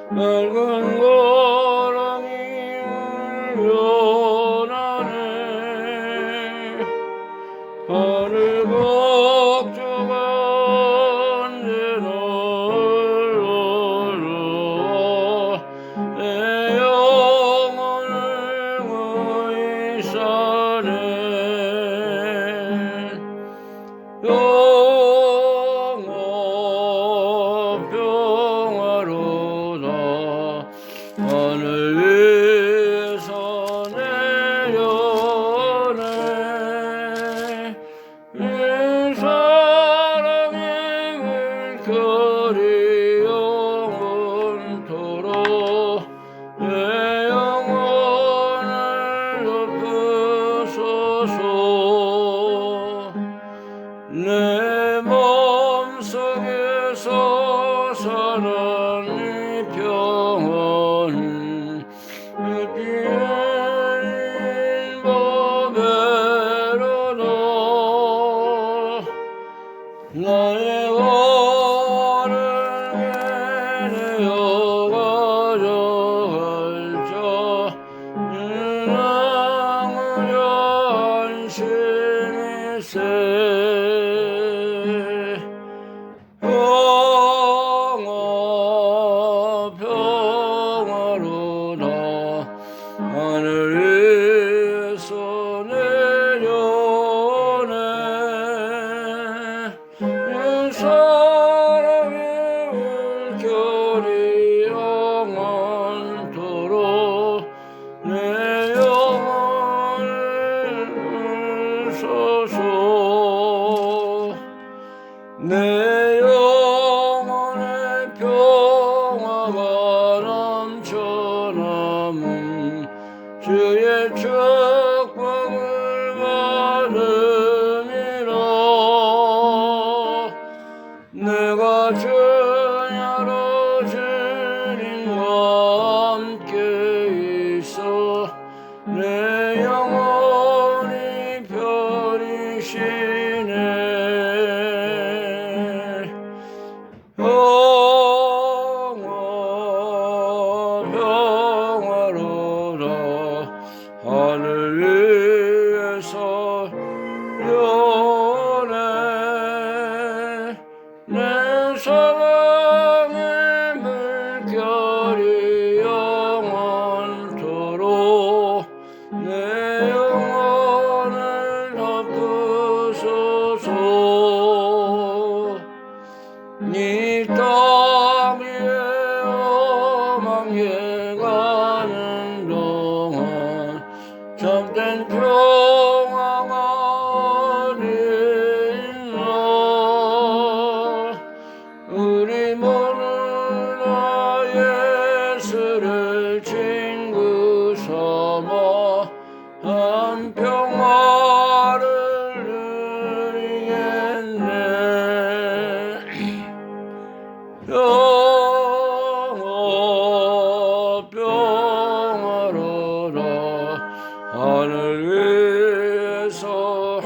맑은 고랑이 울려나네. 하늘 걱정 언제나 흘러 내 영혼을 의사네. 하늘 위에서 내려오네. 이 사랑의 물결이 영원토록 내 영혼을 덮으소서. 내 몸속에서 사는 이 평온 느끼는 법에로다. 나의 원을 내어 가져갈 자 남으려 안심이세. 평화로다. 하늘 위에서 내려오네. 이 사랑의 물결이 영원토록 내 영혼을 울소서. 내 영혼의 평화가 넘쳐남은 주의 축복을 받음이라. 내가 주야로 주님과 함께 있어 내 영혼이 편히 쉬네. 평화로다. 하늘 위에서 연애. 내 사랑의 물결이 영원토록 내 영혼을 덮으소서. 이 땅 위에 험하게 가는 동안 참된 평화가 어디 있나. 우리 모두 다 예수를 친구 삼아 한 평화를 누리겠네. 평화로다. 하늘 위에서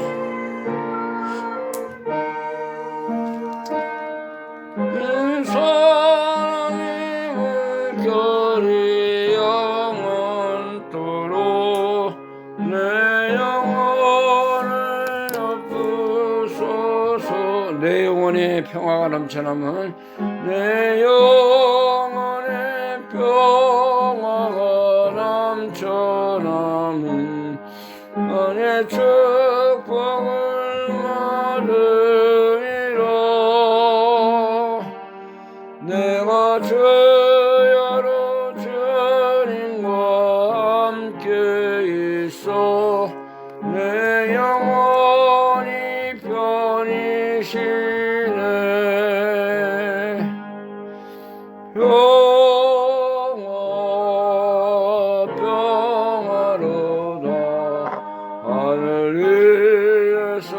이 사랑의 물결이 영원토록 내 영혼을 덮으소서. 내 영혼의 평화가 넘쳐남은 내 영혼의 평화가 넘쳐남은 은혜 축복을 받으리라. 내가 주야로 주님과 함께 있어 내 영혼이 편히 쉬네. 평화로다. 하늘 위에서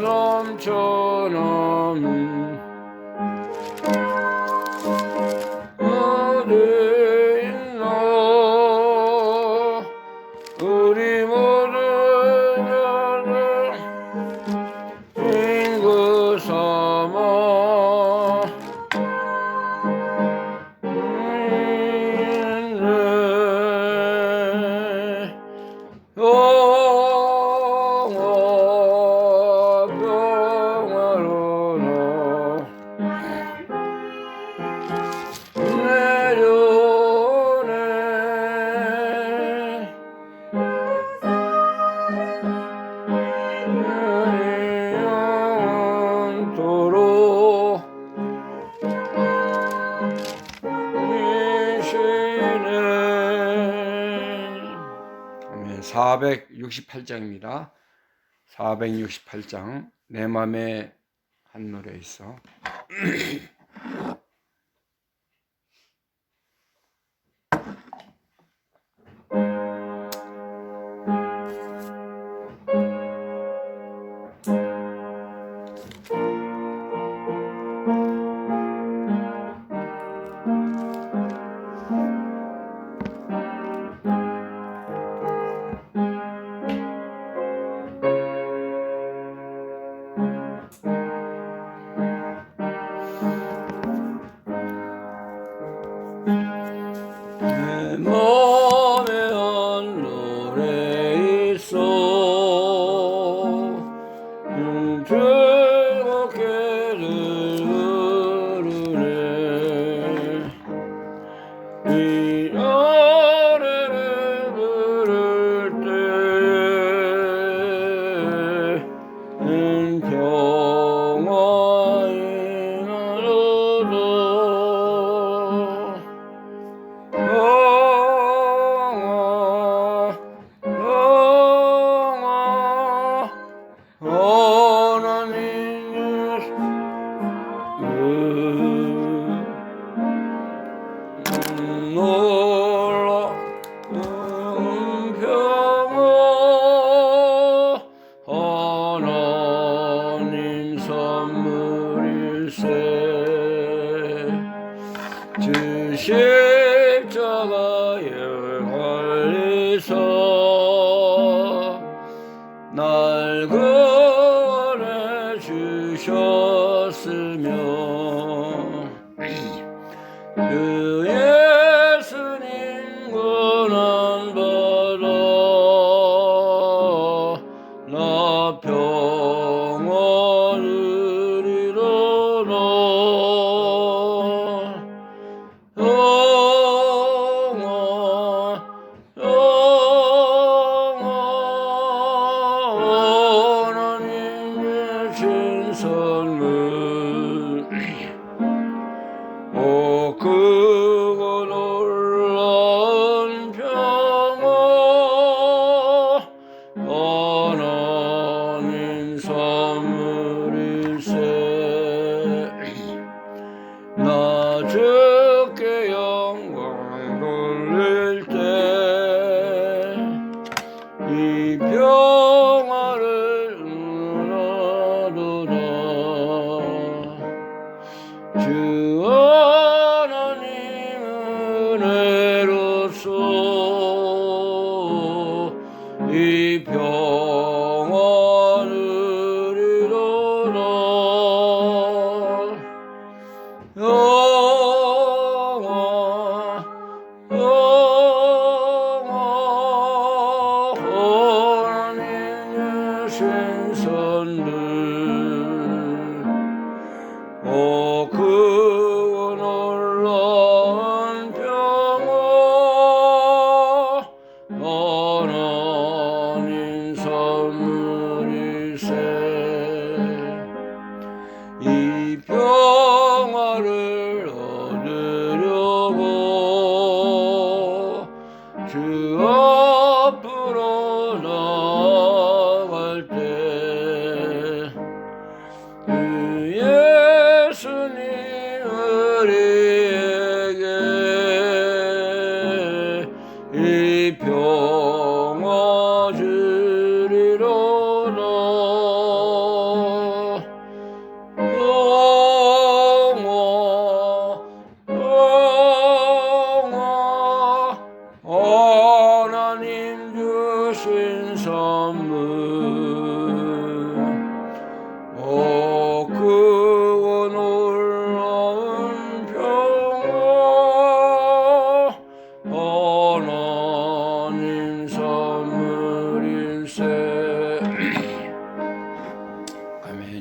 넘쳐넘 어디 있나 우리 모두 인구 삼아 도로 468장입니다. 468장 내 맘에 한 노래 있어. 내 맘에 한 노래 있어 즐겁게 부르네 이 노래를 부를 때는 평화의 하나님 선물일세 주 십자가에 걸리서 날 구원해 주셨으며 그 예수님 고난받아 나 평안을 이루노 하나님의 신 선물 오 크고 놀라운 평화 하나님 선물일세 나 주께 영광 돌릴 때 이 평화를 누려도다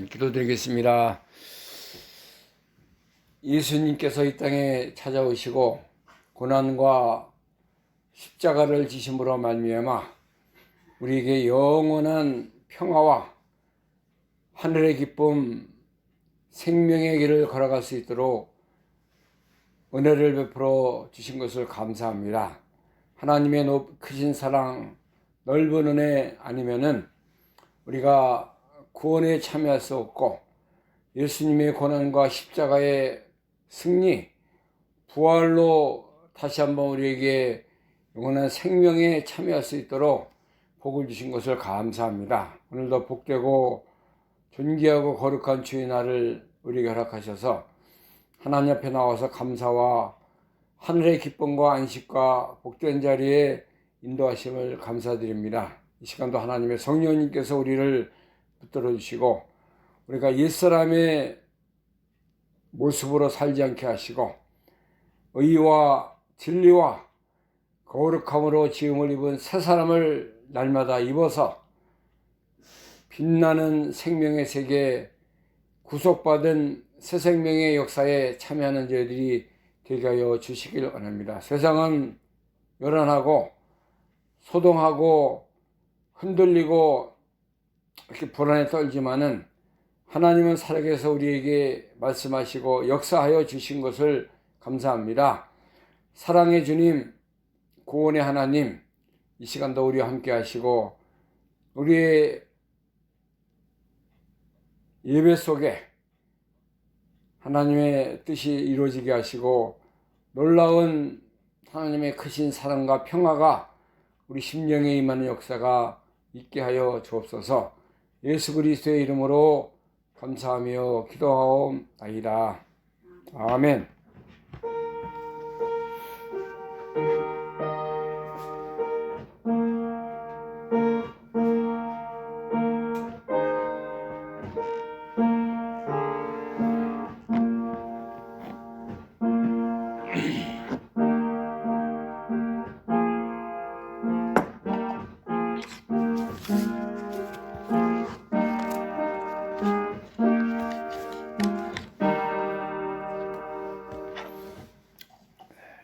아멘. 기도드리겠습니다. 예수님께서 이 땅에 찾아오시고 고난과 십자가를 지심으로 말미암아 우리에게 영원한 평화와 하늘의 기쁨, 생명의 길을 걸어갈 수 있도록 은혜를 베풀어 주신 것을 감사합니다. 하나님의 크신 사랑, 넓은 은혜 아니면은 우리가 구원에 참여할 수 없고 예수님의 고난과 십자가의 승리, 부활로 다시 한번 우리에게 영원한 생명에 참여할 수 있도록 복을 주신 것을 감사합니다. 오늘도 복되고 존귀하고 거룩한 주의 날을 우리에게 허락하셔서 하나님 앞에 나와서 감사와 하늘의 기쁨과 안식과 복된 자리에 인도하심을 감사드립니다. 이 시간도 하나님의 성령님께서 우리를 붙들어 주시고 우리가 옛사람의 모습으로 살지 않게 하시고 의와 진리와 거룩함으로 지음을 입은 새 사람을 날마다 입어서 빛나는 생명의 세계, 구속받은 새 생명의 역사에 참여하는 저희들이 되게 하여 주시길 원합니다. 세상은 요란하고 소동하고 흔들리고 이렇게 불안에 떨지만은 하나님은 살아계셔서 우리에게 말씀하시고 역사하여 주신 것을 감사합니다. 사랑의 주님, 구원의 하나님, 이 시간도 우리와 함께 하시고 우리의 예배 속에 하나님의 뜻이 이루어지게 하시고 놀라운 하나님의 크신 사랑과 평화가 우리 심령에 임하는 역사가 있게 하여 주옵소서. 예수 그리스도의 이름으로 감사하며 기도하옵나이다. 아멘.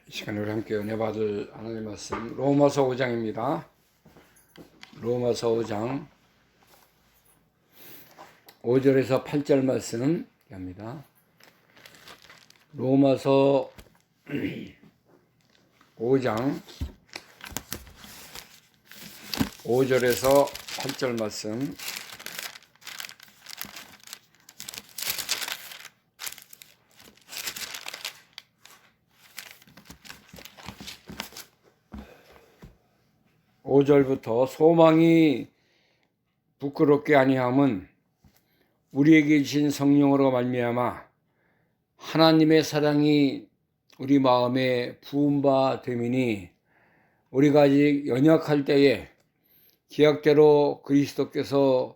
이 시간에 우리 함께 은혜 받을 하나님의 말씀 로마서 5장입니다. 로마서 5장 5절에서 8절 말씀 합니다. 로마서 5장 5절에서 8절 말씀. 오 절부터 소망이 부끄럽게 아니함은 우리에게 주신 성령으로 말미암아 하나님의 사랑이 우리 마음에 부은 바 됨이니 우리가 아직 연약할 때에 기약대로 그리스도께서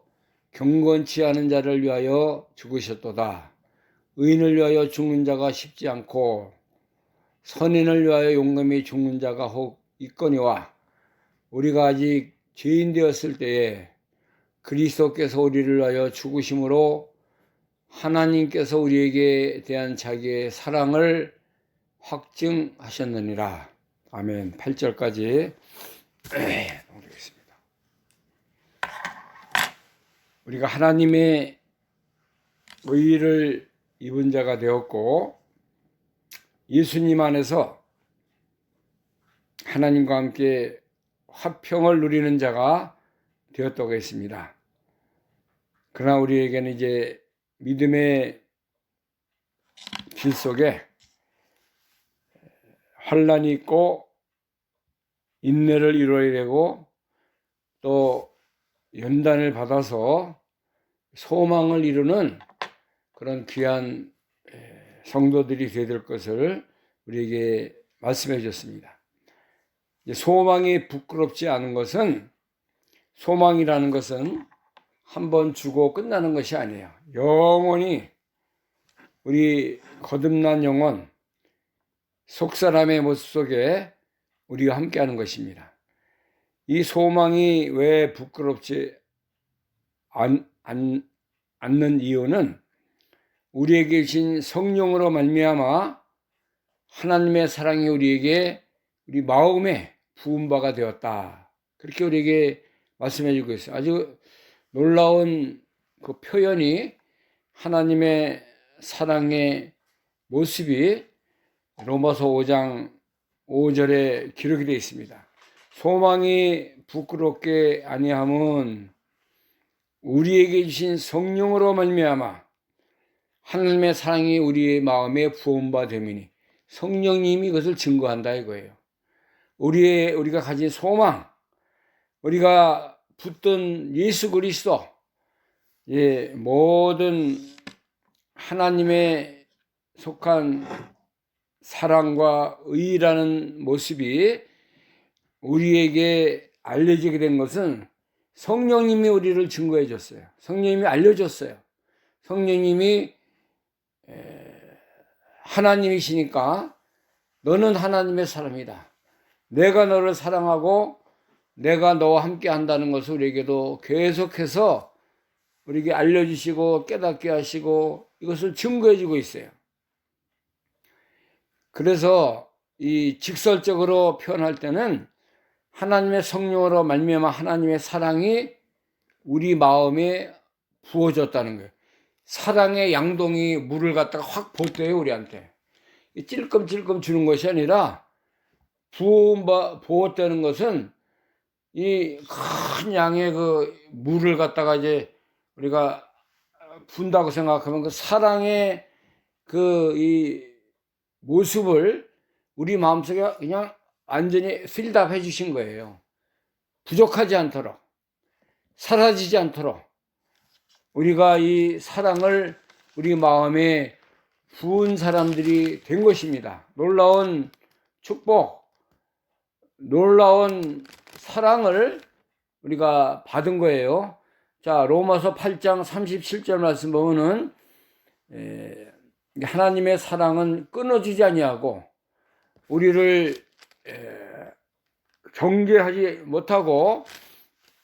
경건치 않은 자를 위하여 죽으셨도다. 의인을 위하여 죽는 자가 쉽지 않고 선인을 위하여 용감히 죽는 자가 혹 있거니와 우리가 아직 죄인 되었을 때에 그리스도께서 우리를 위하여 죽으심으로 하나님께서 우리에게 대한 자기의 사랑을 확증하셨느니라. 아멘. 8절까지 넘기겠습니다. 우리가 하나님의 의를 입은 자가 되었고 예수님 안에서 하나님과 함께 화평을 누리는 자가 되었다고 했습니다. 그러나 우리에게는 이제 믿음의 길 속에 환난이 있고 인내를 이루어야 되고 또 연단을 받아서 소망을 이루는 그런 귀한 성도들이 되어야 될 것을 우리에게 말씀해 주셨습니다. 소망이 부끄럽지 않은 것은 소망이라는 것은 한번 주고 끝나는 것이 아니에요. 영원히 우리 거듭난 영혼 속사람의 모습 속에 우리가 함께하는 것입니다. 이 소망이 왜 부끄럽지 않는 이유는 우리에게 주신 성령으로 말미암아 하나님의 사랑이 우리에게 우리 마음에 부은 바가 되었다. 그렇게 우리에게 말씀해 주고 있어요. 아주 놀라운 그 표현이 하나님의 사랑의 모습이 로마서 5장 5절에 기록이 되어 있습니다. 소망이 부끄럽게 아니함은 우리에게 주신 성령으로 말미암아 하나님의 사랑이 우리의 마음에 부은 바 됨이니, 성령님이 그것을 증거한다 이거예요. 우리가 가진 소망, 우리가 붙든 예수 그리스도, 모든 하나님의 속한 사랑과 의라는 모습이 우리에게 알려지게 된 것은 성령님이 우리를 증거해 줬어요. 성령님이 알려줬어요. 성령님이 하나님이시니까 너는 하나님의 사람이다. 내가 너를 사랑하고 내가 너와 함께 한다는 것을 우리에게도 계속해서 우리에게 알려주시고 깨닫게 하시고 이것을 증거해 주고 있어요. 그래서 이 직설적으로 표현할 때는 하나님의 성령으로 말미암아 하나님의 사랑이 우리 마음에 부어졌다는 거예요. 사랑의 양동이 물을 갖다가 확 붓대요, 우리한테. 찔끔찔끔 주는 것이 아니라 부었다는 것은 이 큰 양의 그 물을 갖다가 이제 우리가 분다고 생각하면 그 사랑의 그 이 모습을 우리 마음속에 그냥 완전히 필답 해주신 거예요. 부족하지 않도록, 사라지지 않도록 우리가 이 사랑을 우리 마음에 부은 사람들이 된 것입니다. 놀라운 축복, 놀라운 사랑을 우리가 받은 거예요. 자, 로마서 8장 37절 말씀 보면은 하나님의 사랑은 끊어지지 아니하고 우리를 경계하지 못하고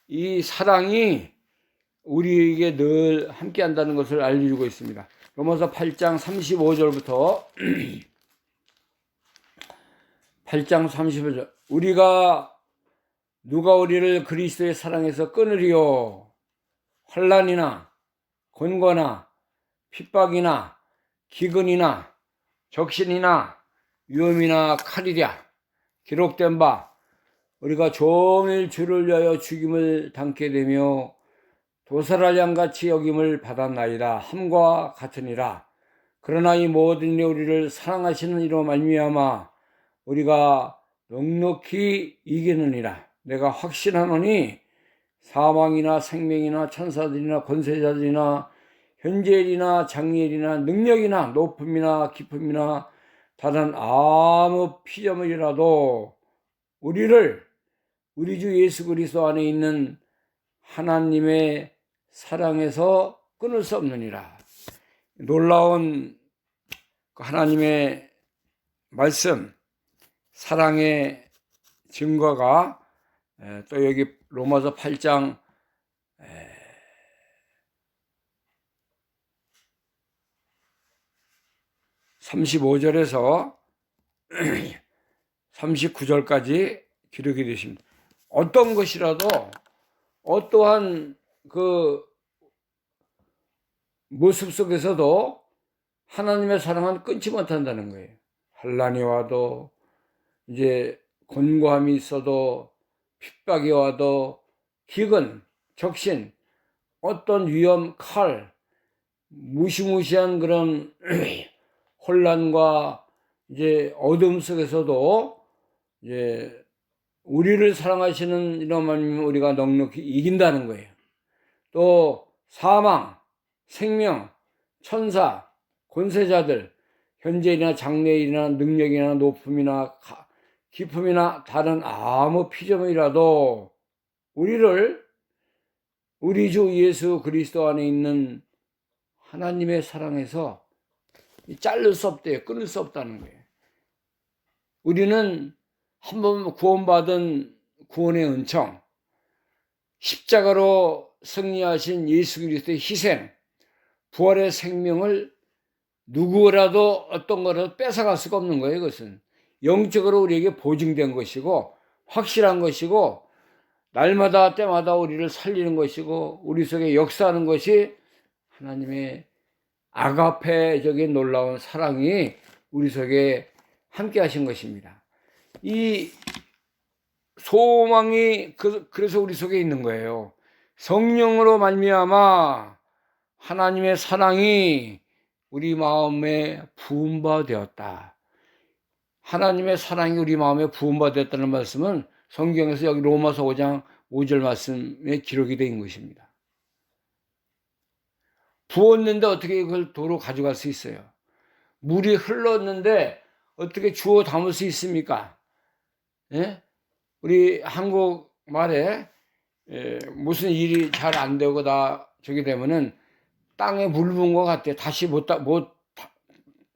이 사랑이 우리에게 늘 함께 한다는 것을 알려주고 있습니다. 로마서 8장 35절부터 8장 35절 누가 우리를 그리스도의 사랑에서 끊으리요? 환난이나 곤고나 핍박이나 기근이나 적신이나 위험이나 칼이랴. 기록된 바 우리가 종일 주를 위하여 죽임을 당게 되며 도살할 양같이 여김을 받았나이다. 함과 같으니라. 그러나 이 모든 일이 우리를 사랑하시는 이로 말미암아 우리가 넉넉히 이기느니라. 내가 확신하노니 사망이나 생명이나 천사들이나 권세자들이나 현재일이나 장래일이나 능력이나 높음이나 깊음이나 다른 아무 피조물이라도 우리 주 예수 그리스도 안에 있는 하나님의 사랑에서 끊을 수 없느니라. 놀라운 하나님의 말씀, 사랑의 증거가 또 여기 로마서 8장 35절에서 39절까지 기록이 되십니다. 어떤 것이라도 어떠한 그 모습 속에서도 하나님의 사랑은 끊지 못한다는 거예요. 환난이 와도 이제 곤고함이 있어도 핍박이 와도 기근, 적신, 어떤 위험, 칼, 무시무시한 그런 혼란과 이제 어둠 속에서도 이제 우리를 사랑하시는 이런 하나님은 우리가 넉넉히 이긴다는 거예요. 또 사망, 생명, 천사, 권세자들, 현재일이나 장래일이나 능력이나 높음이나 깊음이나 다른 아무 피조물이라도 우리 주 예수 그리스도 안에 있는 하나님의 사랑에서 자를 수 없대요. 끊을 수 없다는 거예요. 우리는 한번 구원받은 구원의 은총, 십자가로 승리하신 예수 그리스도의 희생, 부활의 생명을 누구라도 어떤 거라도 뺏어갈 수가 없는 거예요. 이것은 영적으로 우리에게 보증된 것이고 확실한 것이고 날마다 때마다 우리를 살리는 것이고 우리 속에 역사하는 것이 하나님의 아가페적인 놀라운 사랑이 우리 속에 함께 하신 것입니다. 이 소망이 그래서 우리 속에 있는 거예요. 성령으로 말미암아 하나님의 사랑이 우리 마음에 부음바 되었다. 하나님의 사랑이 우리 마음에 부음바 되었다는 말씀은 성경에서 여기 로마서 5장 5절 말씀에 기록이 된 것입니다. 부었는데 어떻게 그걸 도로 가져갈 수 있어요? 물이 흘렀는데 어떻게 주워 담을 수 있습니까? 예? 우리 한국 말에 무슨 일이 잘 안 되고 다 저기 되면은 땅에 물 부은 것 같아. 다시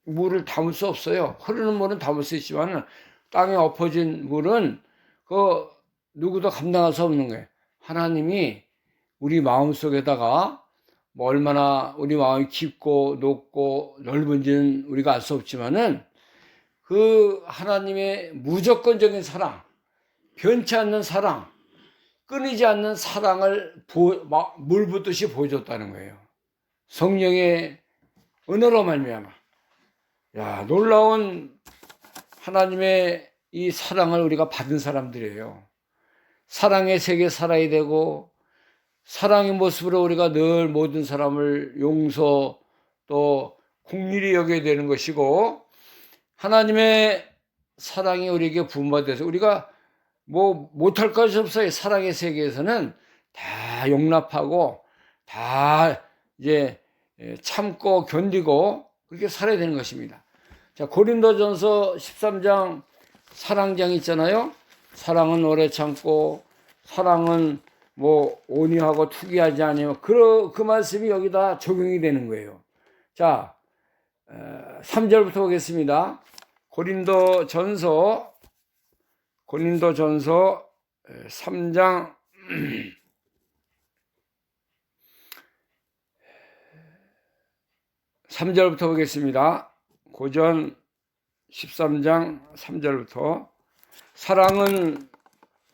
물을 담을 수 없어요. 흐르는 물은 담을 수 있지만 땅에 엎어진 물은 그 누구도 감당할 수 없는 거예요. 하나님이 우리 마음 속에다가 뭐 얼마나 우리 마음이 깊고 높고 넓은지는 우리가 알 수 없지만은 그 하나님의 무조건적인 사랑, 변치 않는 사랑, 끊이지 않는 사랑을 물 붓듯이 보여줬다는 거예요. 성령의 은혜로 말미암아. 야, 놀라운 하나님의 이 사랑을 우리가 받은 사람들이에요. 사랑의 세계 살아야 되고 사랑의 모습으로 우리가 늘 모든 사람을 용서 또 긍휼히 여겨야 되는 것이고 하나님의 사랑이 우리에게 부음받아서 우리가 뭐 못할 것이 없어요. 사랑의 세계에서는 다 용납하고 다 이제 참고 견디고 그렇게 살아야 되는 것입니다. 자, 고린도전서 13장 사랑장 있잖아요. 사랑은 오래 참고 사랑은 뭐 온유하고 투기하지 않으며 그 말씀이 여기다 적용이 되는 거예요. 자, 3절부터 보겠습니다. 고린도전서 3장 3절부터 보겠습니다. 고전 13장 3절부터 사랑은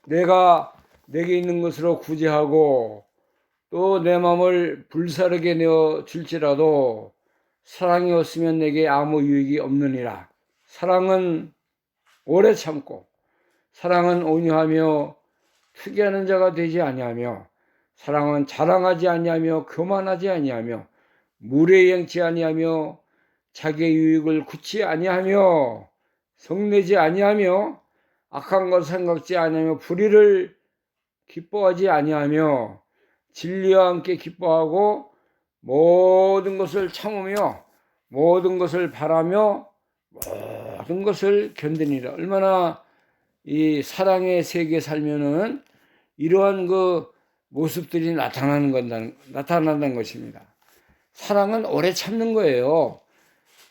내가 내게 있는 것으로 구제하고 또 내 마음을 불사르게 내어 줄지라도 사랑이 없으면 내게 아무 유익이 없느니라. 사랑은 오래 참고 사랑은 온유하며 투기하는 자가 되지 아니하며 사랑은 자랑하지 아니하며 교만하지 아니하며 물에 행치 아니하며 자기의 유익을 굳이 아니하며 성내지 아니하며 악한 것 생각지 아니하며 불의를 기뻐하지 아니하며 진리와 함께 기뻐하고 모든 것을 참으며 모든 것을 바라며 모든 것을 견디니라. 얼마나 이 사랑의 세계에 살면은 이러한 그 모습들이 나타난다는 것입니다. 사랑은 오래 참는 거예요.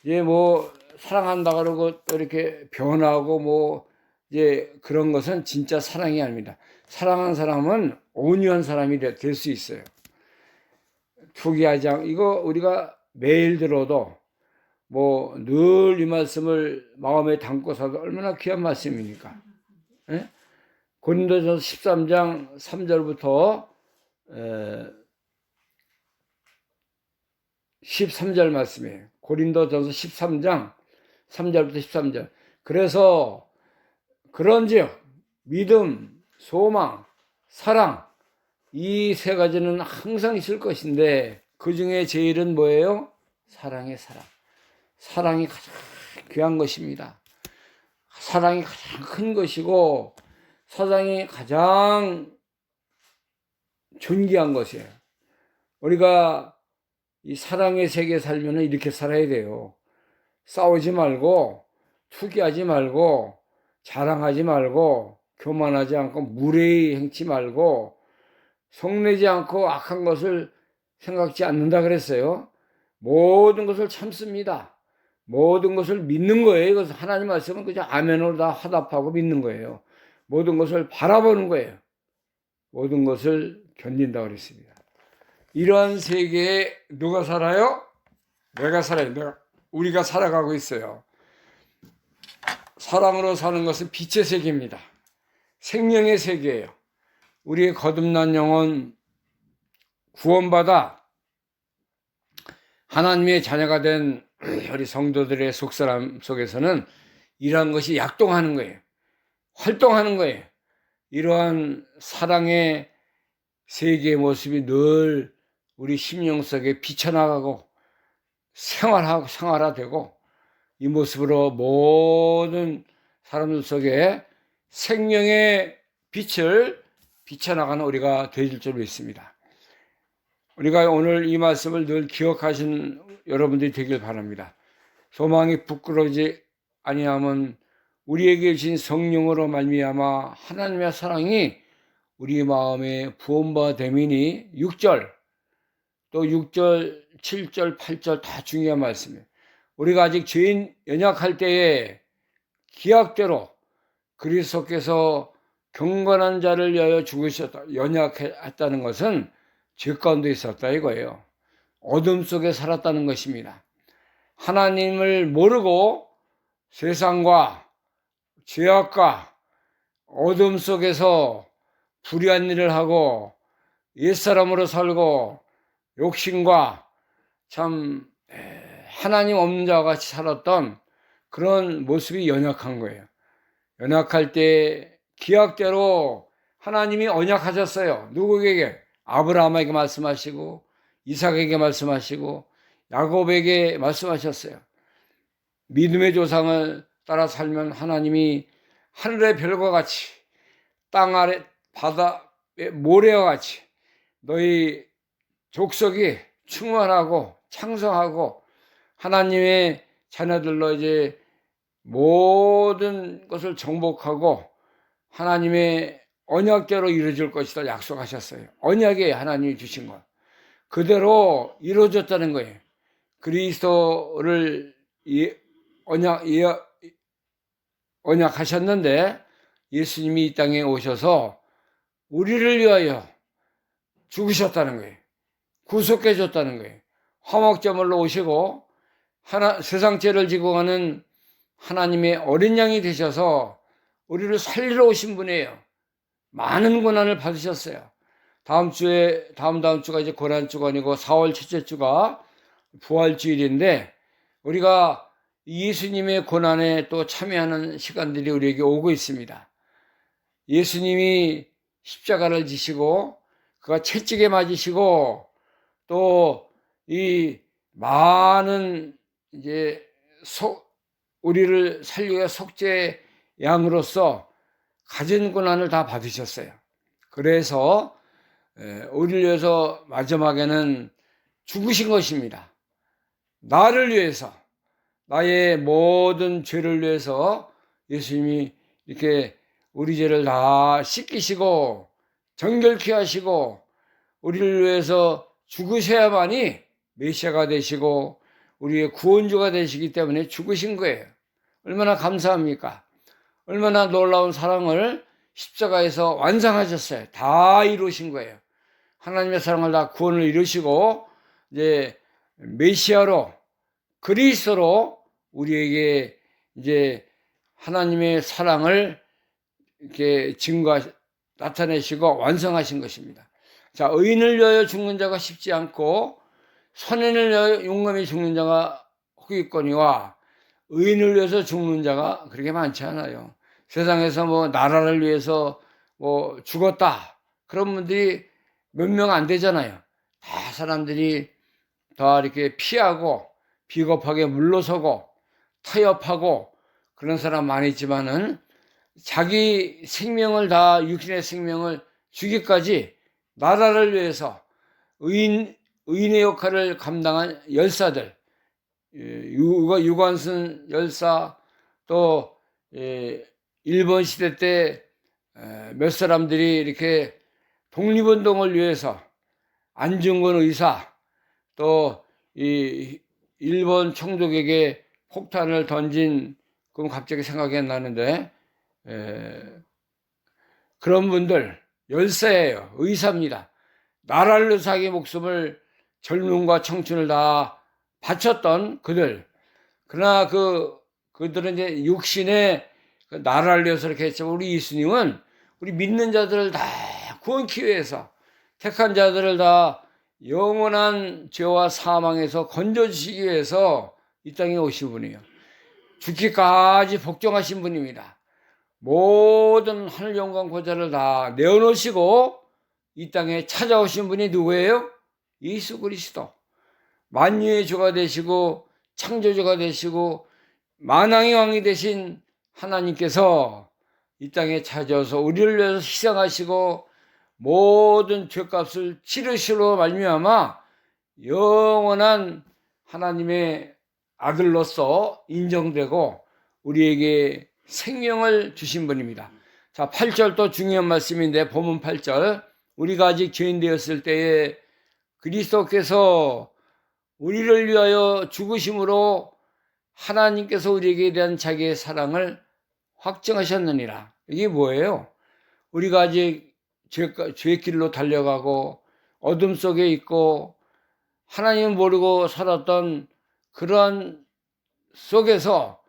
이제 뭐 사랑한다 그러고 또 이렇게 변하고 뭐 이제 그런 것은 진짜 사랑이 아닙니다. 사랑하는 사람은 온유한 사람이 될 수 있어요. 투기하지 않고 이거 우리가 매일 들어도 뭐 늘 이 말씀을 마음에 담고 살도 얼마나 귀한 말씀입니까? 예? 고린도전서 13장 3절부터 13절 말씀이에요. 고린도전서 13장 3절부터 13절. 그래서 그런즉 믿음, 소망, 사랑 이 세 가지는 항상 있을 것인데 그 중에 제일은 뭐예요? 사랑의 사랑. 사랑이 가장 귀한 것입니다. 사랑이 가장 큰 것이고 사랑이 가장 존귀한 것이에요. 우리가 이 사랑의 세계에 살면 이렇게 살아야 돼요. 싸우지 말고 투기하지 말고 자랑하지 말고 교만하지 않고 무례히 행치 말고 성내지 않고 악한 것을 생각지 않는다 그랬어요. 모든 것을 참습니다. 모든 것을 믿는 거예요. 그래서 하나님 말씀은 그냥 아멘으로 다 화답하고 믿는 거예요. 모든 것을 바라보는 거예요. 모든 것을 견딘다 그랬습니다. 이러한 세계에 누가 살아요? 내가 살아요. 우리가 살아가고 있어요. 사랑으로 사는 것은 빛의 세계입니다. 생명의 세계예요. 우리의 거듭난 영혼 구원받아 하나님의 자녀가 된 우리 성도들의 속사람 속에서는 이러한 것이 약동하는 거예요. 활동하는 거예요. 이러한 사랑의 세계의 모습이 늘 우리 심령 속에 비쳐나가고 생활화되고 이 모습으로 모든 사람들 속에 생명의 빛을 비춰나가는 우리가 되질 줄 믿습니다. 우리가 오늘 이 말씀을 늘 기억하신 여러분들이 되길 바랍니다. 소망이 부끄러우지 아니하면 우리에게 주신 성령으로 말미암아 하나님의 사랑이 우리 마음에 부음바 되미니 6절 또 6절 7절 8절 다 중요한 말씀이에요. 우리가 아직 죄인 연약할 때에 기약대로 그리스도께서 경건한 자를 위하여 죽으셨다. 연약했다는 것은 죄 가운데 있었다 이거예요. 어둠 속에 살았다는 것입니다. 하나님을 모르고 세상과 죄악과 어둠 속에서 불의한 일을 하고 옛사람으로 살고 욕심과 참 하나님 없는 자와 같이 살았던 그런 모습이 연약한 거예요. 연약할 때 기약대로 하나님이 언약하셨어요. 누구에게? 아브라함에게 말씀하시고 이삭에게 말씀하시고 야곱에게 말씀하셨어요. 믿음의 조상을 따라 살면 하나님이 하늘의 별과 같이 땅 아래 바다의 모래와 같이 너희 족속이 충만하고 창성하고 하나님의 자녀들로 이제 모든 것을 정복하고 하나님의 언약대로 이루어질 것이다 약속하셨어요. 언약에 하나님이 주신 것 그대로 이루어졌다는 거예요. 그리스도를 언약하셨는데 예수님이 이 땅에 오셔서 우리를 위하여 죽으셨다는 거예요. 구속해 줬다는 거예요. 화목제물로 오시고 세상 죄를 지고 가는 하나님의 어린 양이 되셔서 우리를 살리러 오신 분이에요. 많은 고난을 받으셨어요. 다음 주가 이제 고난주가 아니고 4월 첫째 주가 부활주일인데 우리가 예수님의 고난에 또 참여하는 시간들이 우리에게 오고 있습니다. 예수님이 십자가를 지시고 그가 채찍에 맞으시고 또 이 많은 이제 우리를 살리기 위해 속죄 양으로서 가진 고난을 다 받으셨어요. 그래서 우리를 위해서 마지막에는 죽으신 것입니다. 나를 위해서 나의 모든 죄를 위해서 예수님이 이렇게 우리 죄를 다 씻기시고 정결케 하시고 우리를 위해서 죽으셔야만이 메시아가 되시고 우리의 구원주가 되시기 때문에 죽으신 거예요. 얼마나 감사합니까? 얼마나 놀라운 사랑을 십자가에서 완성하셨어요. 다 이루신 거예요. 하나님의 사랑을 다 구원을 이루시고 이제 메시아로 그리스도로 우리에게 이제 하나님의 사랑을 이렇게 나타내시고 완성하신 것입니다. 자, 의인을 위하여 죽는 자가 쉽지 않고 선인을 위하여 용감히 죽는 자가 혹있거니와 의인을 위해서 죽는 자가 그렇게 많지 않아요. 세상에서 뭐 나라를 위해서 뭐 죽었다 그런 분들이 몇 명 안 되잖아요. 다 사람들이 다 이렇게 피하고 비겁하게 물러서고 타협하고 그런 사람 많이 있지만은 자기 생명을 다 육신의 생명을 주기까지 나라를 위해서 의인의 역할을 감당한 열사들 유관순 열사 또 일본 시대 때 몇 사람들이 이렇게 독립운동을 위해서 안중근 의사 또 이 일본 총독에게 폭탄을 던진 그럼 갑자기 생각이 안 나는데 그런 분들 열사예요. 의사입니다. 나라를 위해서 자기 목숨을 젊음과 청춘을 다 바쳤던 그들. 그러나 그들은 이제 육신의 그 나라를 위해서 이렇게 했지만 우리 예수님은 우리 믿는 자들을 다 구원케 위해서 택한 자들을 다 영원한 죄와 사망에서 건져주시기 위해서 이 땅에 오신 분이에요. 죽기까지 복종하신 분입니다. 모든 하늘 영광 고자를 다 내어놓으시고 이 땅에 찾아오신 분이 누구예요? 예수 그리스도. 만유의 주가 되시고 창조주가 되시고 만왕의 왕이 되신 하나님께서 이 땅에 찾아와서 우리를 위해서 희생하시고 모든 죄값을 치르시로 말미암아 영원한 하나님의 아들로서 인정되고 우리에게 생명을 주신 분입니다. 자, 8절도 중요한 말씀인데 본문 8절, 우리가 아직 죄인 되었을 때에 그리스도께서 우리를 위하여 죽으심으로 하나님께서 우리에게 대한 자기의 사랑을 확증하셨느니라. 이게 뭐예요? 우리가 아직 죄의 길로 달려가고 어둠 속에 있고 하나님을 모르고 살았던 그러한 속에서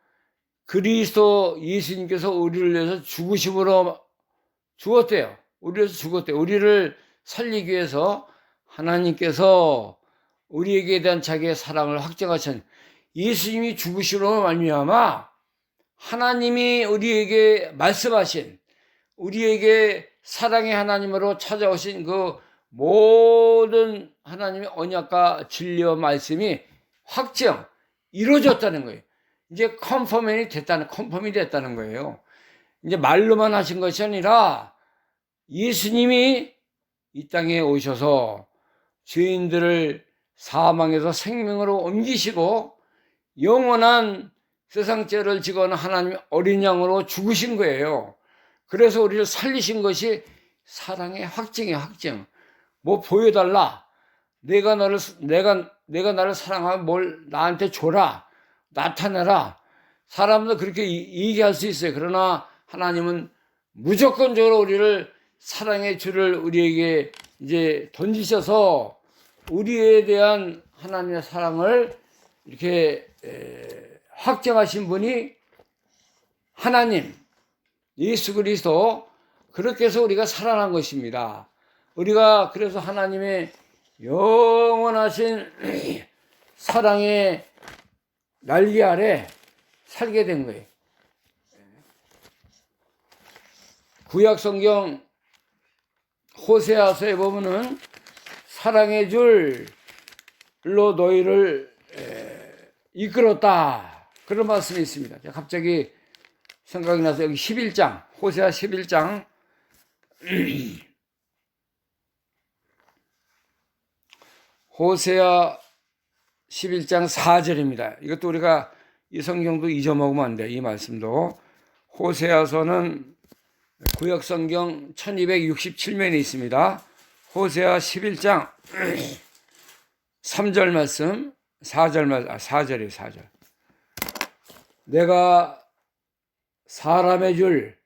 그리스도 예수님께서 우리를 위해서 죽으심으로 죽었대요. 우리를 위해서 죽었대요. 우리를 살리기 위해서 하나님께서 우리에게 대한 자기의 사랑을 확증하신 예수님이 죽으심으로 말미암아 하나님이 우리에게 말씀하신 우리에게 사랑의 하나님으로 찾아오신 그 모든 하나님의 언약과 진리와 말씀이 확증 이루어졌다는 거예요. 이제 컨펌이 됐다는 거예요. 이제 말로만 하신 것이 아니라 예수님이 이 땅에 오셔서 죄인들을 사망에서 생명으로 옮기시고 영원한 세상 죄를 지고는 하나님의 어린 양으로 죽으신 거예요. 그래서 우리를 살리신 것이 사랑의 확증이에요. 확증. 뭐 보여달라. 내가 나를 사랑하면 뭘 나한테 줘라. 나타내라. 사람도 그렇게 얘기할 수 있어요. 그러나 하나님은 무조건적으로 우리를 사랑의 줄을 우리에게 이제 던지셔서 우리에 대한 하나님의 사랑을 이렇게 확정하신 분이 하나님, 예수 그리스도. 그렇게 해서 우리가 살아난 것입니다. 우리가 그래서 하나님의 영원하신 사랑의 날개 아래 살게 된 거예요. 구약 성경 호세아서에 보면은 사랑의 줄로 너희를 이끌었다. 그런 말씀이 있습니다. 갑자기 생각이 나서 여기 11장, 호세아 11장 호세아 11장 4절입니다. 이것도 우리가 이 성경도 잊어먹으면 안 돼. 이 말씀도. 호세아서는 구약 성경 1267면에 있습니다. 호세아 11장 3절 말씀, 4절이에요, 4절. 내가 사람의 줄,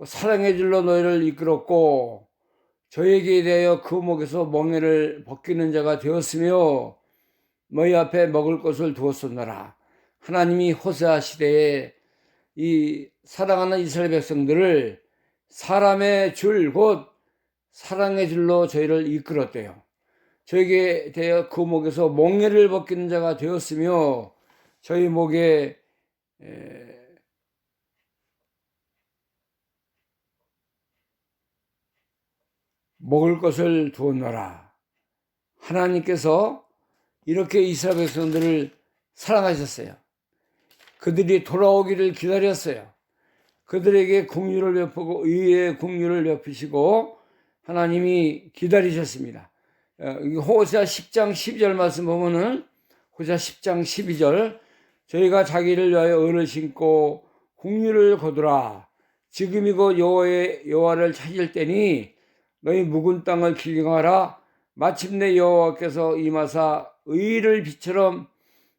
사랑의 줄로 너희를 이끌었고 저에게 대하여 그 목에서 멍에를 벗기는 자가 되었으며 너희 앞에 먹을 것을 두었었노라. 하나님이 호세아 시대에 이 사랑하는 이스라엘 백성들을 사람의 줄, 곧 사랑의 줄로 저희를 이끌었대요. 저에게 대하여 그 목에서 멍에를 벗기는 자가 되었으며 저희 목에 먹을 것을 두었노라. 하나님께서 이렇게 이스라엘 백성들을 사랑하셨어요. 그들이 돌아오기를 기다렸어요. 그들에게 긍휼을 베푸고 의의 긍휼을 베푸시고 하나님이 기다리셨습니다. 호세아 10장 12절 말씀 보면은 호세아 10장 12절 저희가 자기를 위하여 의를 심고 긍휼을 거두라. 지금이고 여호와를 찾을 때니 너희 묵은 땅을 길경하라. 마침내 여호와께서 임하사 의를 빛처럼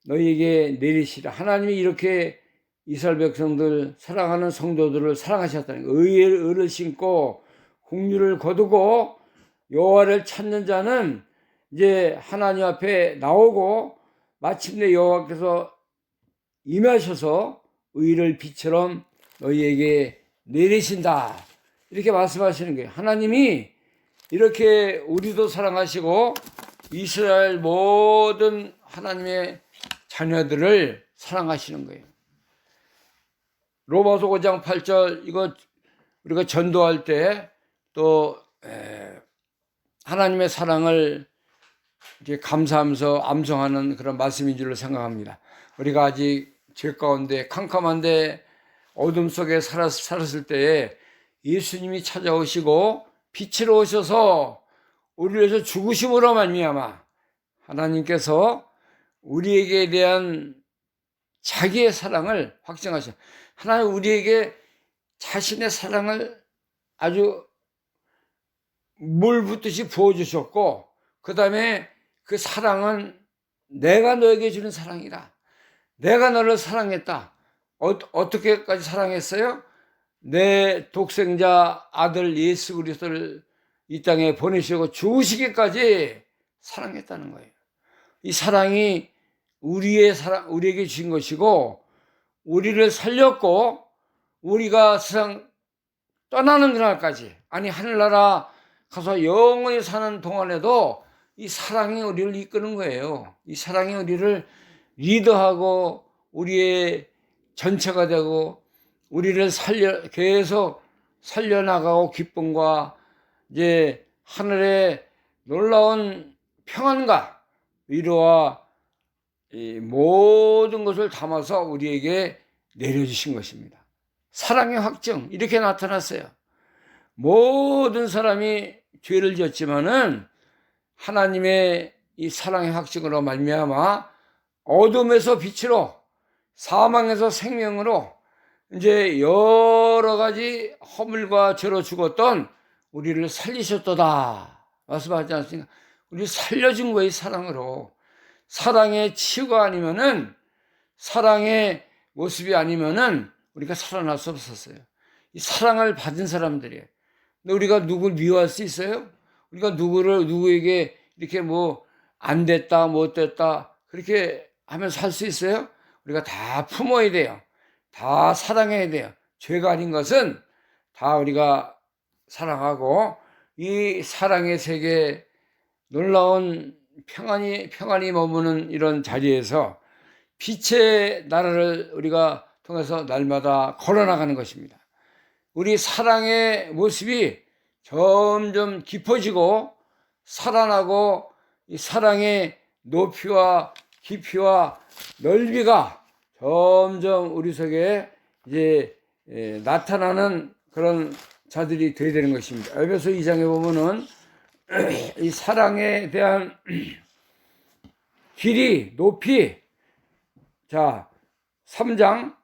너희에게 내리시라. 하나님이 이렇게 이스라엘 백성들 사랑하는 성도들을 사랑하셨다는 거예요. 의를 심고 긍휼을 거두고 여호와를 찾는 자는 이제 하나님 앞에 나오고 마침내 여호와께서 임하셔서 의를 빛처럼 너희에게 내리신다. 이렇게 말씀하시는 거예요. 하나님이 이렇게 우리도 사랑하시고 이스라엘 모든 하나님의 자녀들을 사랑하시는 거예요. 로마서 5장 8절 이거 우리가 전도할 때 또 하나님의 사랑을 이렇게 감사하면서 암송하는 그런 말씀인 줄로 생각합니다. 우리가 아직 죄 가운데 캄캄한데 어둠 속에 살았을 때에 예수님이 찾아오시고 빛으로 오셔서 우리를 위해서 죽으심으로 말미암아 하나님께서 우리에게 대한 자기의 사랑을 확증하셔. 하나님 우리에게 자신의 사랑을 아주 물 붓듯이 부어주셨고 그 다음에 그 사랑은 내가 너에게 주는 사랑이다. 내가 너를 사랑했다. 어떻게까지 사랑했어요? 내 독생자 아들 예수 그리스도를 이 땅에 보내시고 죽으시기까지 사랑했다는 거예요. 이 사랑이 우리에게 주신 것이고 우리를 살렸고 우리가 세상 떠나는 그날까지 아니 하늘나라 가서 영원히 사는 동안에도 이 사랑이 우리를 이끄는 거예요. 이 사랑이 우리를 리더하고 우리의 전체가 되고 우리를 계속 살려나가고 기쁨과 이제 하늘의 놀라운 평안과 위로와 이 모든 것을 담아서 우리에게 내려주신 것입니다. 사랑의 확증 이렇게 나타났어요. 모든 사람이 죄를 지었지만은 하나님의 이 사랑의 확증으로 말미암아 어둠에서 빛으로 사망에서 생명으로 이제 여러 가지 허물과 죄로 죽었던 우리를 살리셨도다 말씀하지 않습니까? 우리 살려준 거예요. 사랑으로. 사랑의 치유가 아니면은 사랑의 모습이 아니면은 우리가 살아날 수 없었어요. 이 사랑을 받은 사람들이에요. 근데 우리가 누굴 미워할 수 있어요? 우리가 누구에게 이렇게 뭐 안 됐다 못 됐다 그렇게 하면 살 수 있어요? 우리가 다 품어야 돼요. 다 사랑해야 돼요. 죄가 아닌 것은 다 우리가 사랑하고 이 사랑의 세계 놀라운 평안이 머무는 이런 자리에서 빛의 나라를 우리가 통해서 날마다 걸어나가는 것입니다. 우리 사랑의 모습이 점점 깊어지고 살아나고 이 사랑의 높이와 깊이와 넓이가 점점 우리 속에 이제 나타나는 그런 자들이 되어야 되는 것입니다. 에베소 2장에 보면은 이 사랑에 대한 길이, 높이, 자, 3장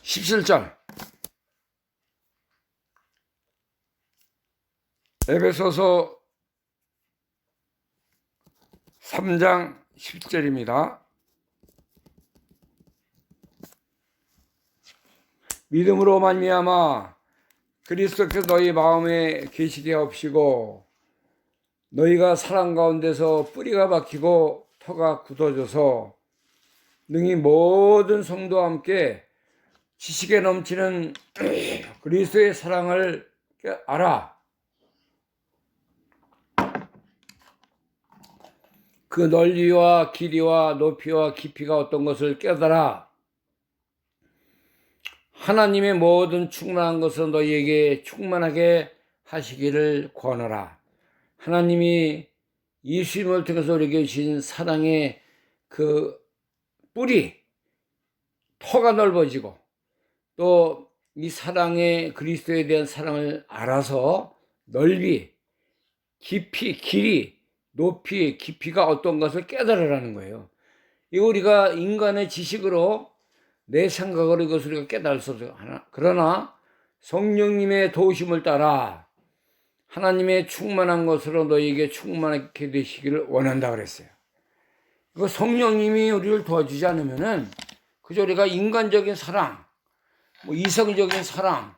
17절. 에베소서 3장 10절입니다. 믿음으로 말미암아 그리스도께서 너희 마음에 계시게 하옵시고 너희가 사랑 가운데서 뿌리가 박히고 터가 굳어져서 능히 모든 성도와 함께 지식에 넘치는 그리스도의 사랑을 알아. 그 넓이와 길이와 높이와 깊이가 어떤 것을 깨달아. 하나님의 모든 충만한 것을 너희에게 충만하게 하시기를 권하라. 하나님이 예수님을 통해서 우리에게 주신 사랑의 그 뿌리, 터가 넓어지고 또 이 사랑의 그리스도에 대한 사랑을 알아서 넓이, 깊이, 길이, 높이, 깊이가 어떤 것을 깨달으라는 거예요. 이거 우리가 인간의 지식으로 내 생각으로 이것을 우리가 깨달을 수 없어요. 그러나 성령님의 도우심을 따라 하나님의 충만한 것으로 너희에게 충만하게 되시기를 원한다 그랬어요. 이거 성령님이 우리를 도와주지 않으면은 그저 우리가 인간적인 사랑, 뭐 이성적인 사랑,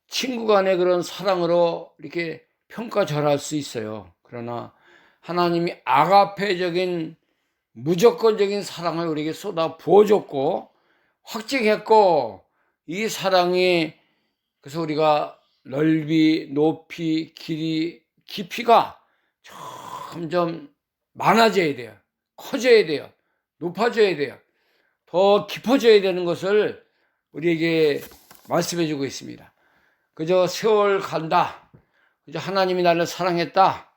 친구 간의 그런 사랑으로 이렇게 평가절할 수 있어요. 그러나 하나님이 아가페적인 무조건적인 사랑을 우리에게 쏟아 부어줬고 확증했고, 이 사랑이, 그래서 우리가 넓이, 높이, 길이, 깊이가 점점 많아져야 돼요. 커져야 돼요. 높아져야 돼요. 더 깊어져야 되는 것을 우리에게 말씀해 주고 있습니다. 그저 세월 간다, 그저 하나님이 나를 사랑했다,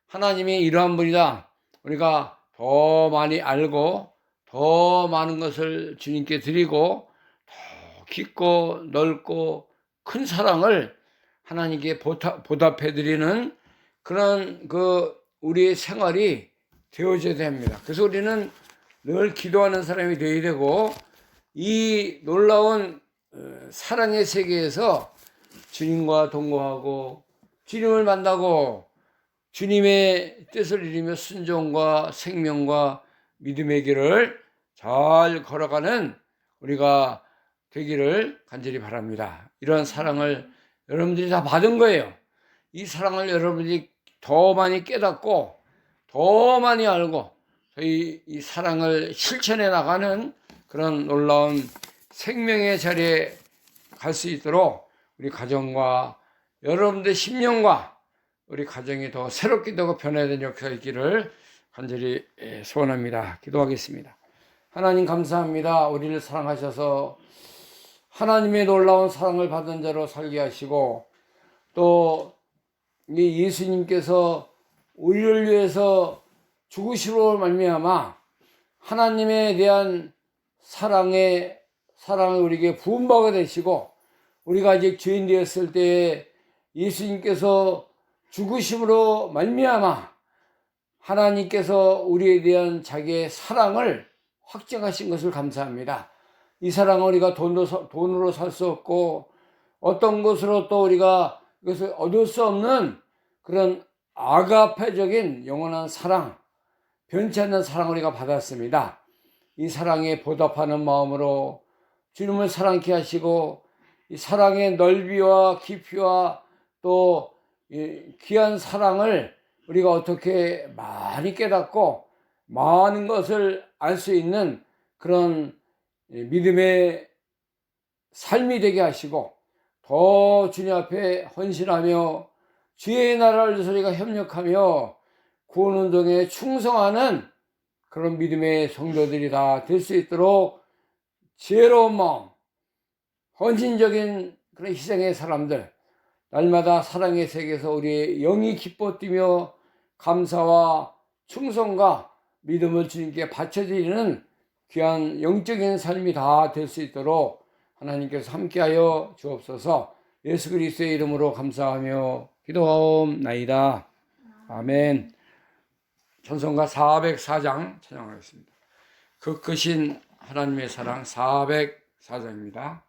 하나님이 이러한 분이다, 우리가 더 많이 알고 더 많은 것을 주님께 드리고 더 깊고 넓고 큰 사랑을 하나님께 보답해 드리는 그런 우리의 생활이 되어져야 됩니다. 그래서 우리는 늘 기도하는 사람이 되어야 되고, 이 놀라운 사랑의 세계에서 주님과 동거하고 주님을 만나고 주님의 뜻을 이루며 순종과 생명과 믿음의 길을 잘 걸어가는 우리가 되기를 간절히 바랍니다. 이런 사랑을 여러분들이 다 받은 거예요. 이 사랑을 여러분들이 더 많이 깨닫고 더 많이 알고 이 사랑을 실천해 나가는 그런 놀라운 생명의 자리에 갈 수 있도록 우리 가정과 여러분들의 심령과 우리 가정이 더 새롭게 되고 변화된 역사가 있기를 간절히 소원합니다. 기도하겠습니다. 하나님 감사합니다. 우리를 사랑하셔서 하나님의 놀라운 사랑을 받은 자로 살게 하시고, 또 예수님께서 우리를 위해서 죽으심으로 말미암아 하나님에 대한 사랑을 우리에게 부음받게 되시고, 우리가 아직 죄인 되었을 때에 예수님께서 죽으심으로 말미암아 하나님께서 우리에 대한 자기의 사랑을 확증하신 것을 감사합니다. 이 사랑을 우리가 돈으로 살 수 없고 어떤 것으로 또 우리가 이것을 얻을 수 없는 그런 아가페적인 영원한 사랑, 변치 않는 사랑을 우리가 받았습니다. 이 사랑에 보답하는 마음으로 주님을 사랑케 하시고, 이 사랑의 넓이와 깊이와 또 귀한 사랑을 우리가 어떻게 많이 깨닫고 많은 것을 알 수 있는 그런 믿음의 삶이 되게 하시고, 더 주님 앞에 헌신하며 주의 나라를 위해서 우리가 협력하며 구원운동에 충성하는 그런 믿음의 성도들이 다 될 수 있도록 지혜로운 마음, 헌신적인 그런 희생의 사람들, 날마다 사랑의 세계에서 우리의 영이 기뻐 뛰며 감사와 충성과 믿음을 주님께 바쳐드리는 귀한 영적인 삶이 다 될 수 있도록 하나님께서 함께하여 주옵소서. 예수 그리스도의 이름으로 감사하며 기도하옵나이다. 아멘. 찬송가 404장 찬양하겠습니다. 그 크신 하나님의 사랑 404장입니다.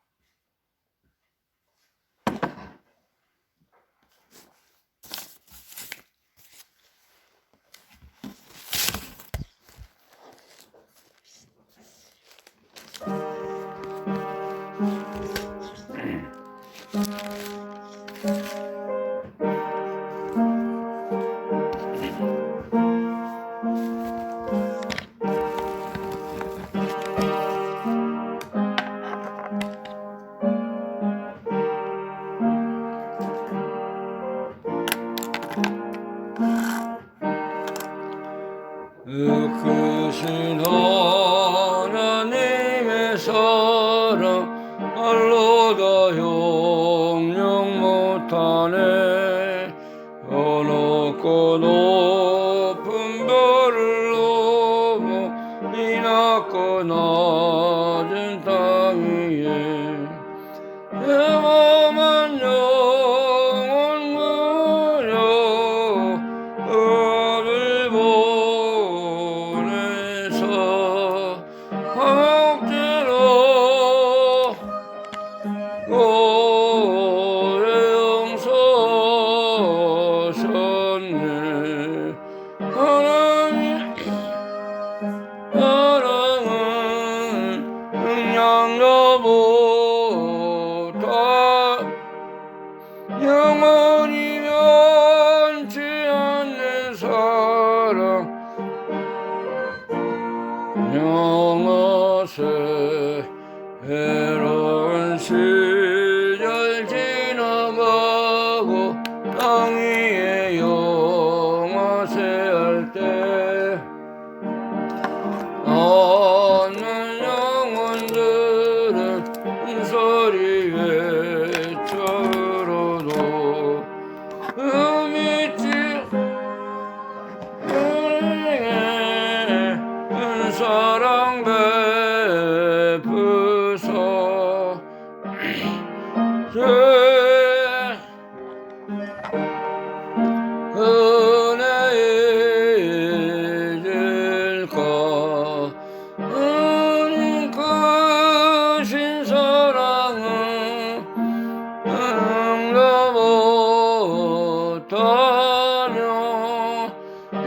크신 하나님의 사랑 말로 다 형용 못하네. 어놓고 높은 별을 넘어 이 낮고 낮은 땅 위에 대범한 영원 그려 너를 보내서 억지로 고래 용서하셨네. 하나님 사랑은 찬양하세. 해로운 시절 지나가고 땅 위에 영화세 할 때 얻는 영혼들은 소리 외쳐로도 믿지 사랑 베푸소. 은혜의 질까 크신 사랑은 응도 못하며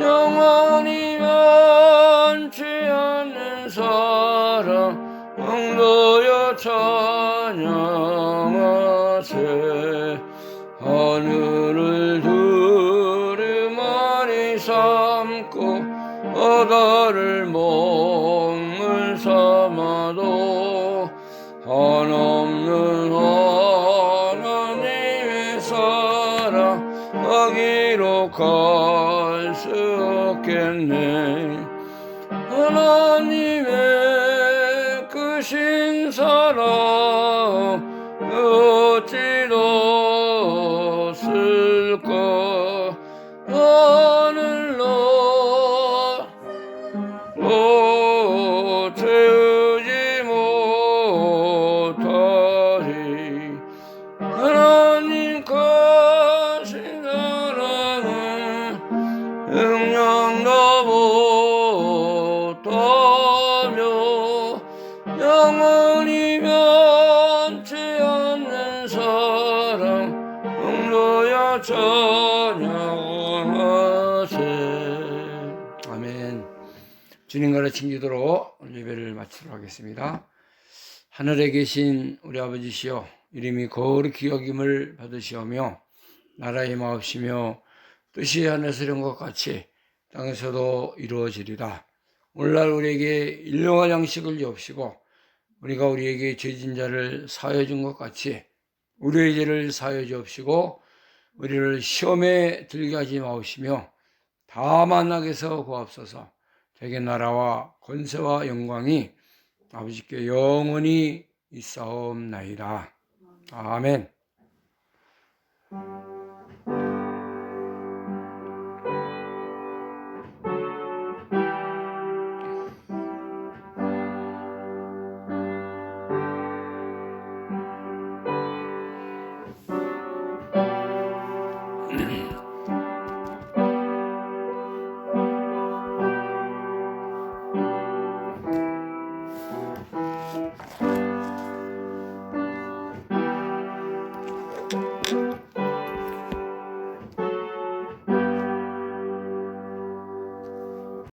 영원히 변치 않는 사랑 응도여 찬양하세. 하늘을 두루마리 삼고 바다를 먹물 삼아도 한없는 하나님의 사랑 기록할 수 없겠네. 하나님의 크신 사랑 어찌 없을까. 하늘로 채우지 못하리. 하나님 크신 사랑은 응량도 못하며 영원히 변치 않는 사랑 응도여 찬양하세. 아멘. 주님 가르친 기도로 오늘 예배를 마치도록 하겠습니다. 하늘에 계신 우리 아버지시여, 이름이 거룩히 여김을 받으시오며 나라의 마옵시며 뜻이 하늘에서 이룬 것 같이 땅에서도 이루어지리라. 오늘날 우리에게 일용할 양식을 주옵시고 우리가 우리에게 죄진 자를 사하여 준 것 같이 우리의 죄를 사하여 주옵시고 우리를 시험에 들게 하지 마옵시며 다만 악에서 구하옵소서. 되게 나라와 권세와 영광이 아버지께 영원히 있사옵나이다. 아멘.